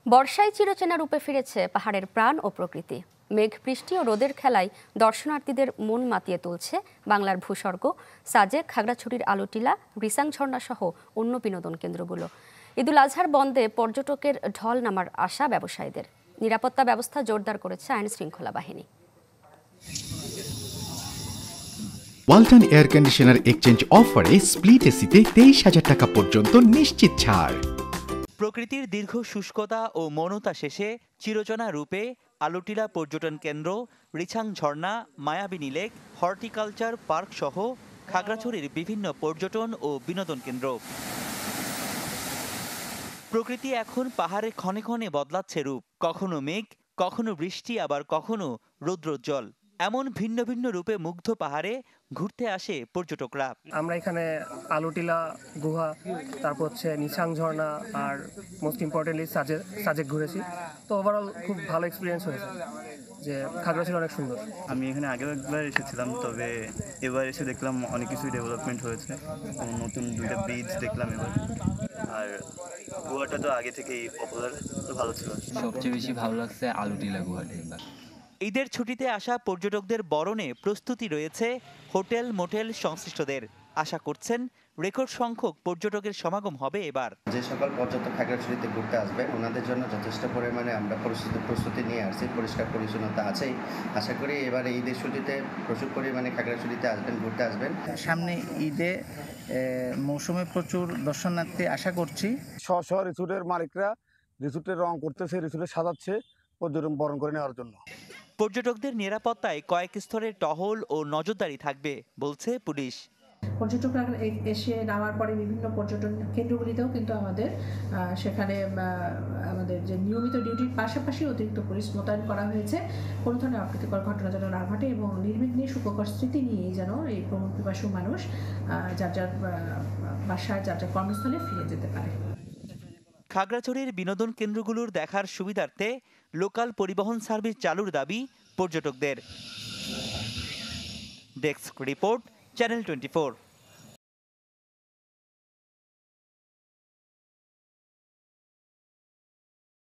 বর্ষায় চিরচেনা রূপে ফিরেছে পাহাড়ের প্রাণ ও প্রকৃতি। মেঘ, বৃষ্টি ও রোদের খেলায় দর্শনার্থীদের মন মাতিয়ে তুলছে বাংলার ভূস্বর্গ, সাজেক, খাগড়াছড়ির আলোটিলা, রিসাং ঝর্ণা সহ অন্য বিনোদন কেন্দ্রগুলো। ঈদুল আজহার বন্ধে পর্যটকের ঢল নামার আশা ব্যবসায়ীদের। নিরাপত্তা ব্যবস্থা জোরদার করেছে আইন শৃঙ্খলা বাহিনী। ওয়ালটন এয়ার কন্ডিশনার এক্সচেঞ্জ অফারে স্প্লিট এসিতে 23,000 টাকা পর্যন্ত নিশ্চিত ছাড়। প্রকৃতির দীর্ঘ শুষ্কতা ও মৌনতা শেষে চিরচেনা রূপে আলোটিলা পর্যটন কেন্দ্র, রিছাং ঝর্ণা, মায়াবিনী লেক, হর্টিকালচার পার্ক সহ খাগড়াছড়ির বিভিন্ন পর্যটন ও বিনোদন কেন্দ্র। প্রকৃতি এখন পাহাড়ে ক্ষণে ক্ষণে বদলাচ্ছে রূপ, কখনো মেঘ, কখনো বৃষ্টি, আবার কখনো রৌদ্রোজ্জ্বল। এমন ভিন্ন ভিন্ন রূপে মুগ্ধ পাহাড়ে ঘুরতে আসে পর্যটকরা। আমরা এখানে আলোটিলা গুহা, তারপর হচ্ছে নিছাং ঝর্ণা, আর মোস্ট ইম্পর্টেন্টলি সাজেক ঘুরেছি। তো ওভারঅল খুব ভালো এক্সপিরিয়েন্স হয়েছে, যে খাগড়াছড়ি অনেক সুন্দর। আমি এখানে আগেও একবার এসেছিলাম, তবে এবার এসে দেখলাম অনেক কিছুই ডেভেলপমেন্ট হয়েছে। নতুন 2টা ব্রিজ দেখলাম এবার, আর গুহাটা তো আগে থেকেই পপুলার, তো ভালো ছিল। সবচেয়ে বেশি ভালো লাগছে আলোটিলা গুহাটা। ঈদের ছুটিতে আসা পর্যটকদের বরণে প্রস্তুতি রয়েছে হোটেল, মোটেল সংশ্লিষ্টদের। আশা করছেন রেকর্ড সংখ্যক পর্যটকের সমাগম হবে এবার। যে সকল পর্যটক খাগড়াছড়িতে ঘুরতে আসবে ওনাদের জন্য যথেষ্ট পরিমাণে আমরা প্রস্তুতি নিয়ে আসছি, পরিষ্কার পরিচ্ছন্নতা আছেই। আশা করি এবার ঈদের ছুটিতে প্রচুর পরিমাণে খাগড়াছড়িতে আসবেন, ঘুরতে আসবেন। সামনে ঈদে মৌসুমে প্রচুর দর্শনার্থী আশা করছি। স্ব রিসোর্টের মালিকরা রিসোর্টের রং করতেছে, রিসোর্টে সাজাচ্ছে পর্যটন বরণ করে নেওয়ার জন্য। পর্যটকদের নিরাপত্তায় কয়েক স্তরের টহল ও নজরদারি থাকবে বলছে পুলিশ। পর্যটকরা এসে নামার পরে বিভিন্ন পর্যটন কেন্দ্রগুলিতেও কিন্তু আমাদের সেখানে আমাদের যে নিয়মিত ডিউটির পাশাপাশি অতিরিক্ত পুলিশ মোতায়েন করা হয়েছে। কোনো ধরনের অপ্রীতিকর ঘটনা যেন না ঘটে এবং নির্বিঘ্নে সুখকর স্মৃতি নিয়ে যেন এই ভ্রমণ পিপাসু মানুষ যার যার বাসায়, যার যার কর্মস্থলে ফিরে যেতে পারে। খাগড়াছড়ির বিনোদন কেন্দ্রগুলোর দেখার সুবিধার্থে লোকাল পরিবহন সার্ভিস চালুর দাবি পর্যটকদের। Desk report, channel 24।